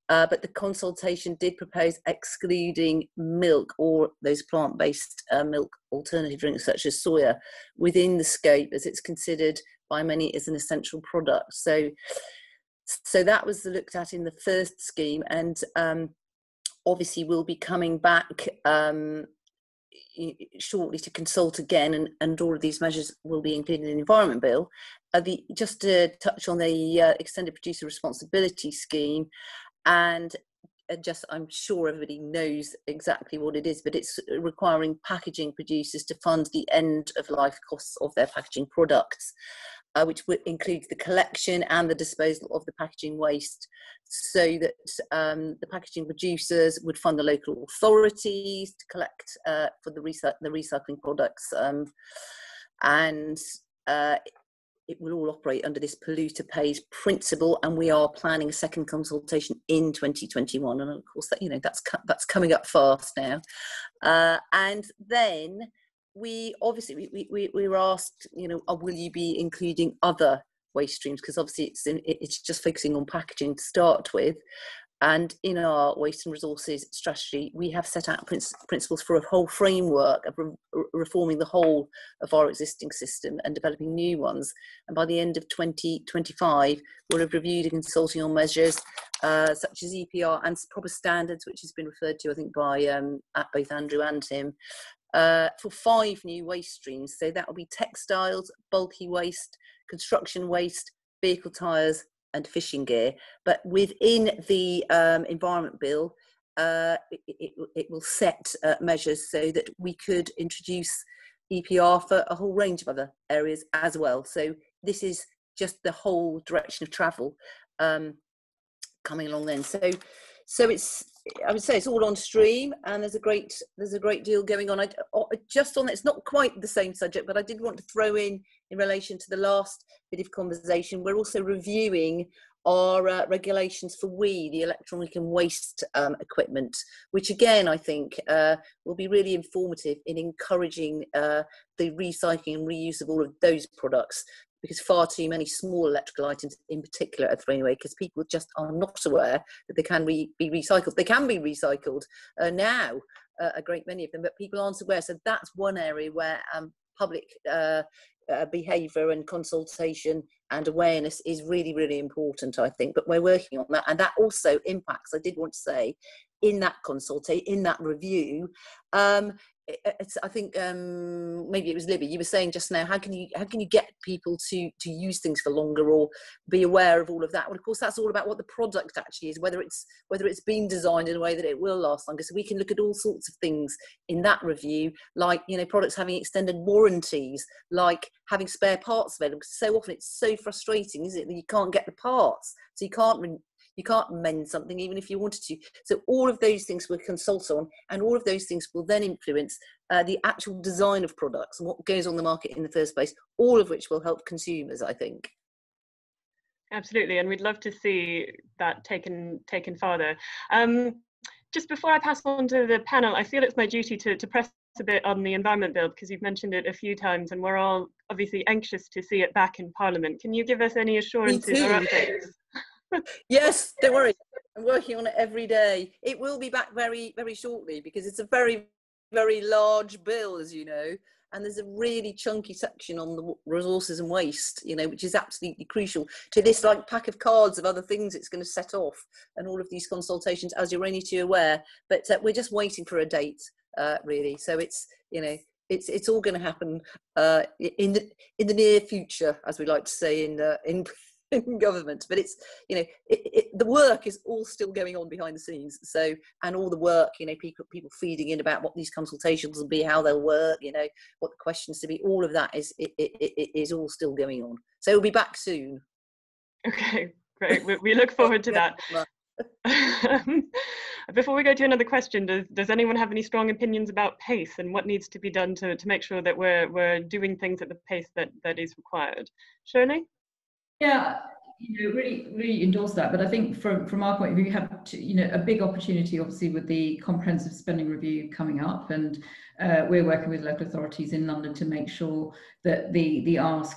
But the consultation did propose excluding milk or those plant-based milk alternative drinks such as soya within the scope, as it's considered by many as an essential product. So that was looked at in the first scheme, and obviously we'll be coming back shortly to consult again, and all of these measures will be included in the Environment Bill. Just to touch on the Extended Producer Responsibility Scheme, and I'm sure everybody knows exactly what it is, but it's requiring packaging producers to fund the end of life costs of their packaging products, which would include the collection and the disposal of the packaging waste, so that the packaging producers would fund the local authorities to collect for the recycling products, and it will all operate under this polluter pays principle. And we are planning a second consultation in 2021, and of course that, you know, that's coming up fast now. And then we were asked, you know, will you be including other waste streams, because obviously it's just focusing on packaging to start with. And in our waste and resources strategy, we have set out principles for a whole framework of reforming the whole of our existing system and developing new ones. And by the end of 2025, we'll have reviewed and consulting on measures such as EPR and proper standards, which has been referred to, I think, by both Andrew and Tim, for 5 new waste streams. So that will be textiles, bulky waste, construction waste, vehicle tyres, and fishing gear. But within the Environment Bill, it will set measures so that we could introduce EPR for a whole range of other areas as well. So this is just the whole direction of travel coming along then. So it's, I would say it's all on stream, and there's a great deal going on. Just on, it's not quite the same subject, but I did want to throw in relation to the last bit of conversation, we're also reviewing our regulations for the electronic and waste equipment, which again I think will be really informative in encouraging the recycling and reuse of all of those products, because far too many small electrical items in particular are thrown away because people just are not aware that they can be recycled. They can be recycled now, a great many of them, but people aren't aware. So that's one area where public behaviour and consultation and awareness is really, really important, I think. But we're working on that, and that also impacts, I did want to say, in that in that review, I think maybe it was Libby, you were saying just now, how can you get people to use things for longer or be aware of all of that? Well, of course, that's all about what the product actually is, whether it's been designed in a way that it will last longer. So we can look at all sorts of things in that review, like, you know, products having extended warranties, like having spare parts available. So often it's so frustrating, isn't it, that you can't get the parts, so you can't mend something even if you wanted to. So all of those things we'll consult on, and all of those things will then influence the actual design of products and what goes on the market in the first place, all of which will help consumers, I think. Absolutely, and we'd love to see that taken further. Just before I pass on to the panel, I feel it's my duty to press a bit on the Environment Bill, because you've mentioned it a few times and we're all obviously anxious to see it back in Parliament. Can you give us any assurances or updates? Yes, don't worry. I'm working on it every day. It will be back very, very shortly, because it's a very, very large bill, as you know, and there's a really chunky section on the resources and waste, you know, which is absolutely crucial to this like pack of cards of other things it's going to set off, and all of these consultations, as you're only too aware. But we're just waiting for a date, really. So it's, you know, it's all going to happen in the near future, as we like to say in government. But it's, you know, the work is all still going on behind the scenes. So, and all the work, you know, people feeding in about what these consultations will be, how they'll work, you know, what the questions to be, all of that is all still going on. So we'll be back soon. Okay, great. We look forward to that. Before we go to another question, does anyone have any strong opinions about pace and what needs to be done to make sure that we're doing things at the pace that is required? Shirley? Yeah, you know, really endorse that. But I think from our point of view, we have you know, a big opportunity, obviously, with the comprehensive spending review coming up, and we're working with local authorities in London to make sure that the ask.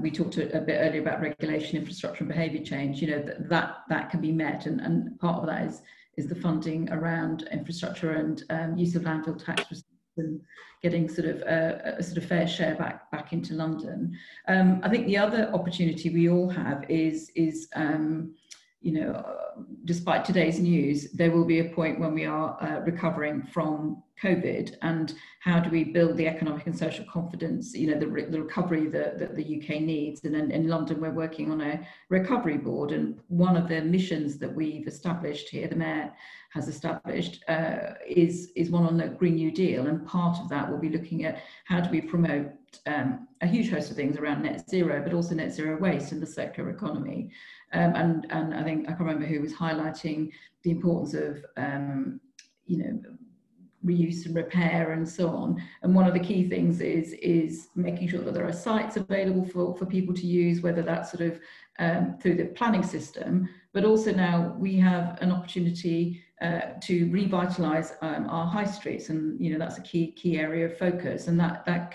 We talked a bit earlier about regulation, infrastructure, and behaviour change. You know, that can be met, and part of that is the funding around infrastructure and use of landfill tax receipts and getting sort of a sort of fair share back into London. I think the other opportunity we all have is you know, despite today's news, there will be a point when we are recovering from COVID, and how do we build the economic and social confidence, you know, the recovery that the UK needs. And then in London, we're working on a recovery board, and one of the missions that we've established here, the Mayor has established, is one on the Green New Deal, and part of that will be looking at how do we promote a huge host of things around net zero, but also net zero waste and the circular economy. And I think I can remember who was highlighting the importance of you know, reuse and repair and so on. And one of the key things is making sure that there are sites available for people to use, whether that's sort of through the planning system, but also now we have an opportunity to revitalise our high streets, and you know, that's a key area of focus, and that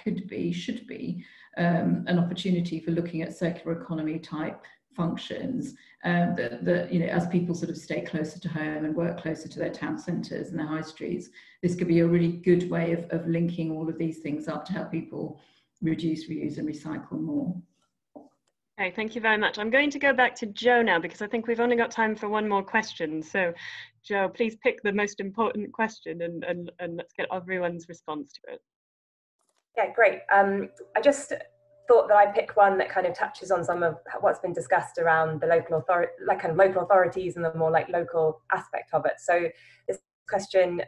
should be an opportunity for looking at circular economy type functions, that you know, as people sort of stay closer to home and work closer to their town centres and their high streets, this could be a really good way of linking all of these things up to help people reduce, reuse and recycle more. Okay, thank you very much. I'm going to go back to Joe now, because I think we've only got time for one more question. So Joe, please pick the most important question and let's get everyone's response to it. Yeah, great. I just thought that I'd pick one that kind of touches on some of what's been discussed around the local authorities and the more like local aspect of it. So this question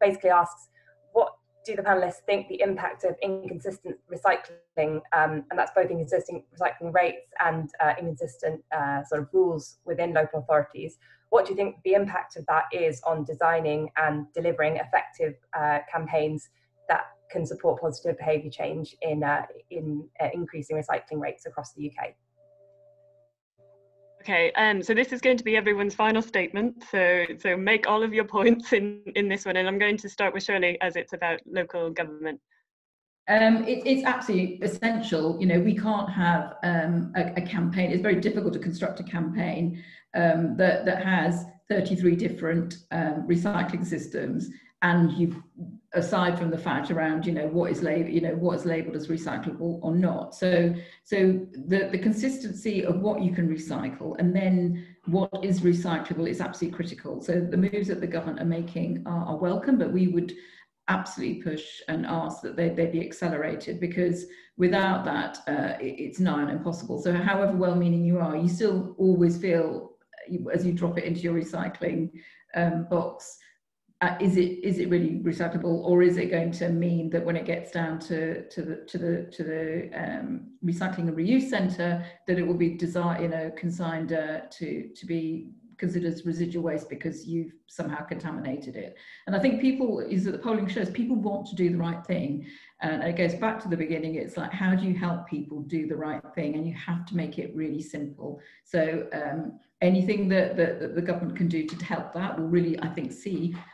basically asks, what do the panelists think the impact of inconsistent recycling, and that's both inconsistent recycling rates and inconsistent sort of rules within local authorities, what do you think the impact of that is on designing and delivering effective campaigns that can support positive behaviour change in increasing recycling rates across the UK? Okay, so this is going to be everyone's final statement. So make all of your points in this one, and I'm going to start with Shirley, as it's about local government. It's absolutely essential. You know, we can't have a campaign. It's very difficult to construct a campaign that has 33 different recycling systems, and you've, aside from the fact around, you know, what is labelled as recyclable or not. So the consistency of what you can recycle and then what is recyclable is absolutely critical. So the moves that the government are making are welcome, but we would absolutely push and ask that they be accelerated, because without that, it's nigh on impossible. So however well-meaning you are, you still always feel, as you drop it into your recycling box, is it really recyclable, or is it going to mean that when it gets down to the recycling and reuse centre, that it will be consigned to be considered residual waste because you've somehow contaminated it. And I think people, is that the polling shows, people want to do the right thing. And it goes back to the beginning. It's like, how do you help people do the right thing? And you have to make it really simple. So anything that the government can do to help that will really, I think,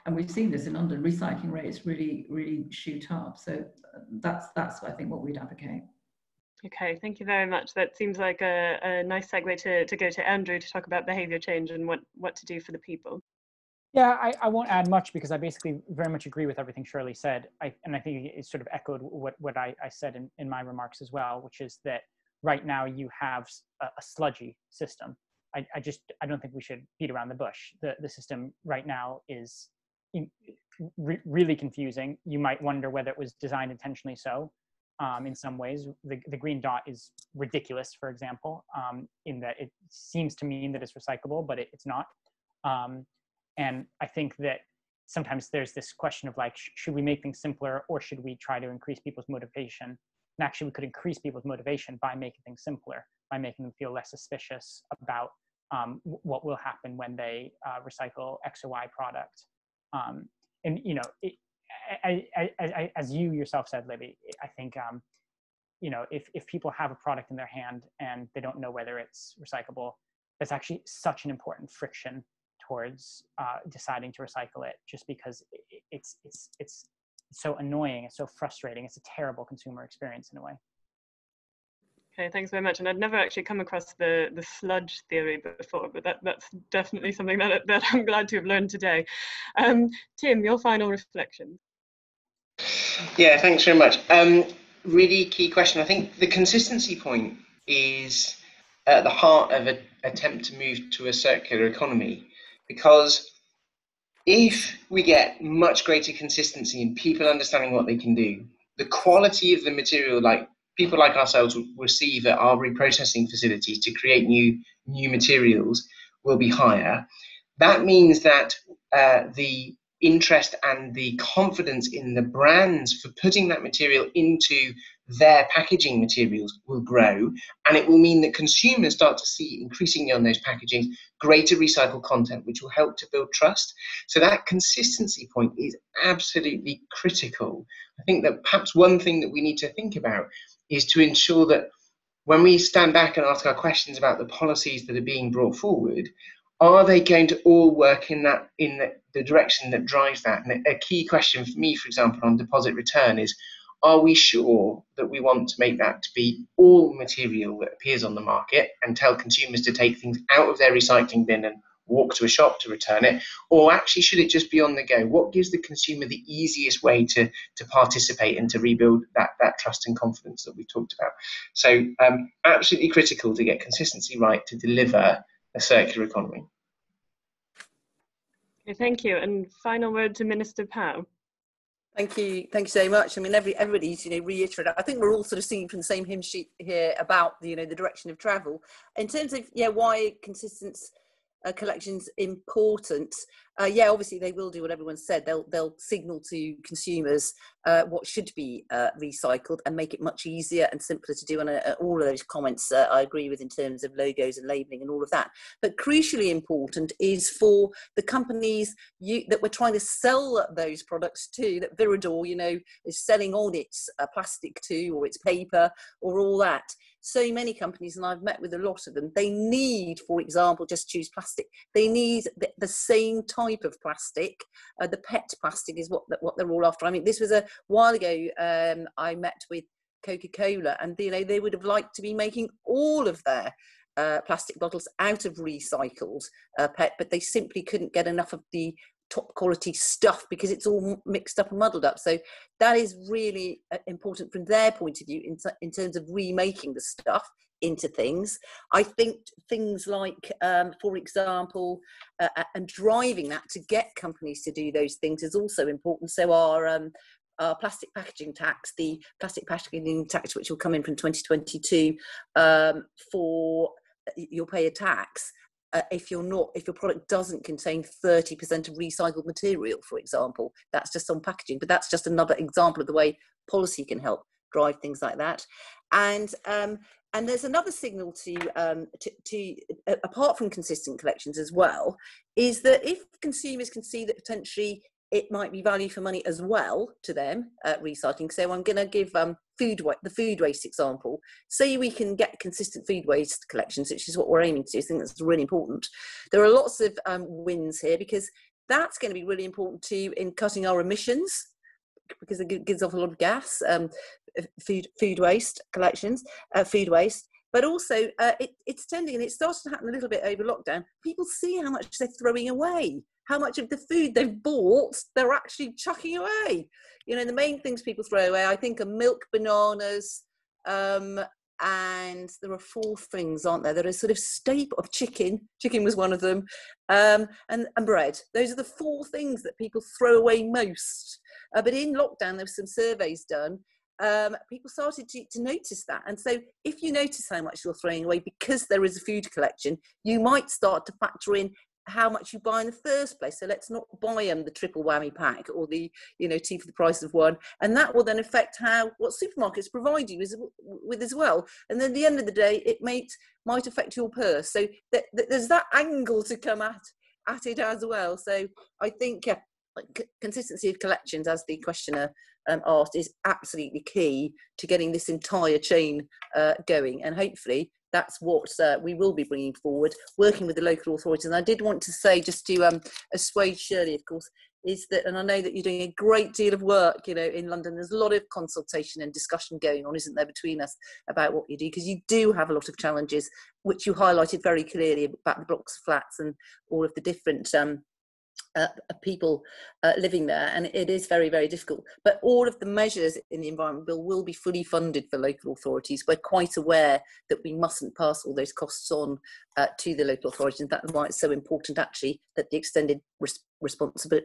and we've seen this in London, recycling rates really shoot up. So that's I think what we'd advocate. Okay, thank you very much. That seems like a nice segue to go to Andrew to talk about behaviour change and what to do for the people. Yeah, I won't add much because I basically very much agree with everything Shirley said. And I think it sort of echoed what I said in my remarks as well, which is that right now you have a sludgy system. I don't think we should beat around the bush. The system right now is really confusing. You might wonder whether it was designed intentionally so. In some ways, the green dot is ridiculous, for example, in that it seems to mean that it's recyclable, but it's not. And I think that sometimes there's this question of like, should we make things simpler or should we try to increase people's motivation? And actually, we could increase people's motivation by making things simpler, by making them feel less suspicious about what will happen when they recycle X or Y product. And you know, as you yourself said, Libby, I think you know, if people have a product in their hand and they don't know whether it's recyclable, that's actually such an important friction towards deciding to recycle it, just because it's so annoying, it's so frustrating, it's a terrible consumer experience in a way. Okay, thanks very much. And I'd never actually come across the sludge theory before, but that's definitely something that I'm glad to have learned today. Tim, your final reflection. Yeah, thanks very much. Really key question. I think the consistency point is at the heart of an attempt to move to a circular economy, because if we get much greater consistency in people understanding what they can do, the quality of the material, like people like ourselves will receive at our reprocessing facilities to create new materials, will be higher. That means that the interest and the confidence in the brands for putting that material into their packaging materials will grow, and it will mean that consumers start to see increasingly on those packagings greater recycled content, which will help to build trust. So that consistency point is absolutely critical. I think that perhaps one thing that we need to think about is to ensure that when we stand back and ask our questions about the policies that are being brought forward, are they going to all work in the direction that drives that? And a key question for me, for example, on deposit return is, are we sure that we want to make that to be all material that appears on the market and tell consumers to take things out of their recycling bin and walk to a shop to return it? Or actually, should it just be on the go? What gives the consumer the easiest way to participate and to rebuild that trust and confidence that we've talked about? So absolutely critical to get consistency right to deliver a circular economy. Okay, thank you. And final word to Minister Pow. Thank you so much. I mean, everybody's reiterated. I think we're all sort of singing from the same hymn sheet here about the direction of travel in terms of why consistency collection's important. Obviously they will do what everyone said. They'll signal to consumers what should be recycled and make it much easier and simpler to do. And all of those comments I agree with in terms of logos and labelling and all of that. But crucially important is for the companies that we're trying to sell those products to, that Viridor, is selling on its plastic to, or its paper, or all that. So many companies, and I've met with a lot of them, they need, for example, just choose plastic. They need the same type of plastic. The PET plastic is what they're all after. I mean, this was a while ago. I met with Coca-Cola, and they would have liked to be making all of their plastic bottles out of recycled PET, but they simply couldn't get enough of the top quality stuff because it's all mixed up and muddled up. So that is really important from their point of view in terms of remaking the stuff into things. I think things like, for example, and driving that to get companies to do those things is also important. So our plastic packaging tax, the plastic packaging tax, which will come in from 2022, you'll pay a tax if your product doesn't contain 30% of recycled material, for example. That's just on packaging, but that's just another example of the way policy can help drive things like that. And And there's another signal to apart from consistent collections as well, is that if consumers can see that potentially it might be value for money as well to them recycling. So I'm going to give the food waste example. Say we can get consistent food waste collections, which is what we're aiming to. I think that's really important. There are lots of wins here, because that's going to be really important too in cutting our emissions, because it gives off a lot of gas. Food waste collections, food waste. But also, it's tending, and it started to happen a little bit over lockdown. People see how much they're throwing away, how much of the food they've bought they're actually chucking away. You know, the main things people throw away, I think, are milk, bananas, and there are 4 things, aren't there? That are sort of staple of chicken. Chicken was one of them, and bread. Those are the 4 things that people throw away most. But in lockdown, there were some surveys done. People started to notice that. And so if you notice how much you're throwing away because there is a food collection, you might start to factor in how much you buy in the first place. So let's not buy the triple whammy pack, or the 2 for the price of 1. And that will then affect what supermarkets provide you with as well. And then at the end of the day, it might affect your purse. So there's that angle to come at it as well. So I think consistency of collections, as the questioner asked, is absolutely key to getting this entire chain going. And hopefully that's what we will be bringing forward, working with the local authorities. And I did want to say, just to assuage Shirley, of course, is that, and I know that you're doing a great deal of work, in London. There's a lot of consultation and discussion going on, isn't there, between us about what you do, because you do have a lot of challenges, which you highlighted very clearly about the blocks of flats and all of the different people living there, and it is very, very difficult. But all of the measures in the Environment Bill will be fully funded for local authorities. We're quite aware that we mustn't pass all those costs on to the local authorities, and that's why it's so important, actually, that the extended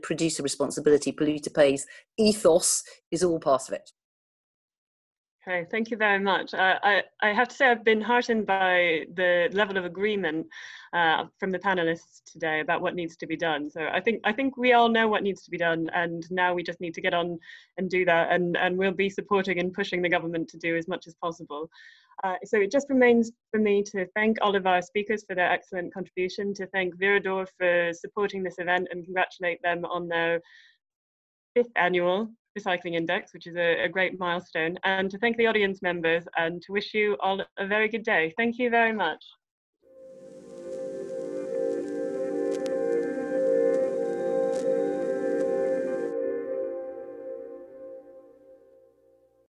producer responsibility, polluter pays ethos is all part of it. Okay, thank you very much. I have to say I've been heartened by the level of agreement from the panelists today about what needs to be done. So I think we all know what needs to be done, and now we just need to get on and do that, and we'll be supporting and pushing the government to do as much as possible. So it just remains for me to thank all of our speakers for their excellent contribution, to thank Viridor for supporting this event and congratulate them on their 5th annual Recycling Index, which is a great milestone, and to thank the audience members and to wish you all a very good day. Thank you very much.